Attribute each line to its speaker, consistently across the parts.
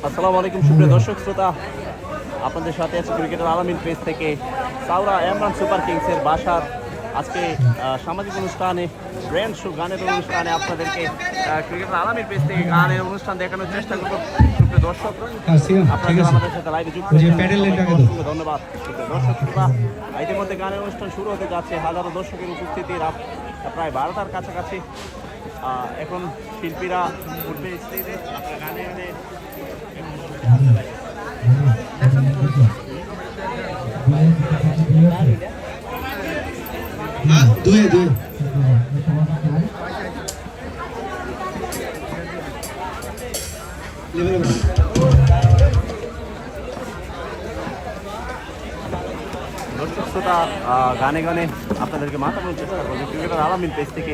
Speaker 1: আসসালামু আলাইকুম সুপ্রিয় দর্শক শ্রোতা, আপনাদের সাথে আছে ক্রিকেটার আলামিন পেজ থেকে। সাউরা এমরান সুপার কিংসের বাসার আজকে সামাজিক অনুষ্ঠানে ব্র্যান্ড শো গানের অনুষ্ঠানে আপনাদেরকে ক্রিকেটার আলামিন পেজ থেকে গানের অনুষ্ঠান দেখানোর চেষ্টা করব। সুপ্রিয় দর্শক, আপনারা আমাদের সাথে লাইভে যুক্ত হয়েছেন, ধন্যবাদ। সুপ্রিয় দর্শক শ্রোতা, ইতিমধ্যে গানের অনুষ্ঠান শুরু হতে যাচ্ছে। হাজারো দর্শকের উপস্থিতি প্রায় 12টার কাছাকাছি। এখন শিল্পীরা উঠবে স্টেজে গানে গানে।
Speaker 2: দুয়ে দুয়ে
Speaker 1: দর্শক শ্রোতা, গানে গানে আপনাদেরকে মাতানোর চেষ্টা করবো ক্রিকেটার আলামিন পেজ থেকে।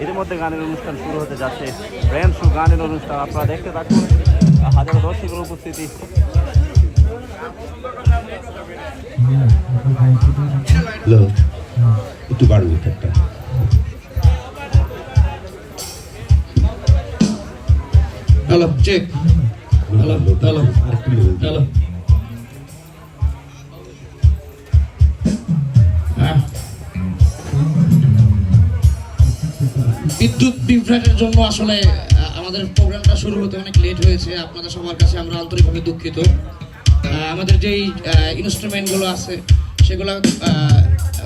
Speaker 1: এর মধ্যে গানের অনুষ্ঠান শুরু হতে যাচ্ছে, ব্র্যান্ড শো গানের অনুষ্ঠান। আপনারা দেখতে থাকুন, হাজারো দর্শকের উপস্থিতি।
Speaker 2: একটু বাড়বে একটা hello check hello hello hello বিদ্যুৎ বিভ্রাটের জন্য আসলে আমাদের প্রোগ্রামটা শুরু হতে অনেক লেট হয়েছে। আপনাদের সবার কাছে আমরা আন্তরিকভাবে দুঃখিত। আমাদের যেই ইনস্ট্রুমেন্টগুলো আছে সেগুলো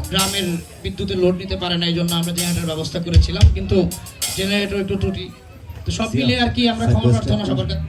Speaker 2: গ্রামের বিদ্যুতের লোড নিতে পারে না, এই জন্য আমরা জেনারেটর ব্যবস্থা করেছিলাম, কিন্তু জেনারেটর একটু ত্রুটি। তো সব মিলিয়ে আর কি আমরা ক্ষমা প্রার্থনা সবার কাছে।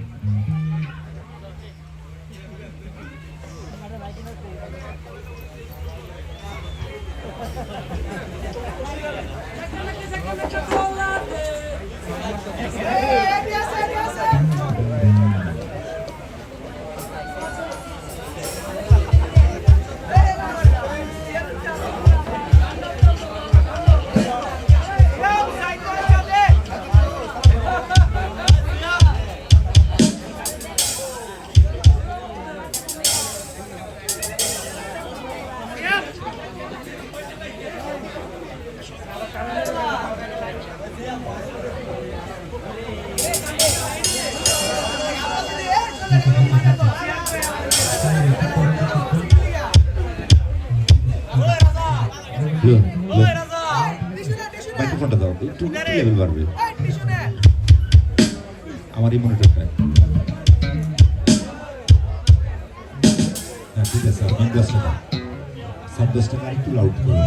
Speaker 2: মাইক্রোফোনটা দাও, একটু লেভেল বাড়বে আমার এই মনিটরটা। হ্যাঁ ঠিক আছে, সাবদাসটা একটু লাউড করো।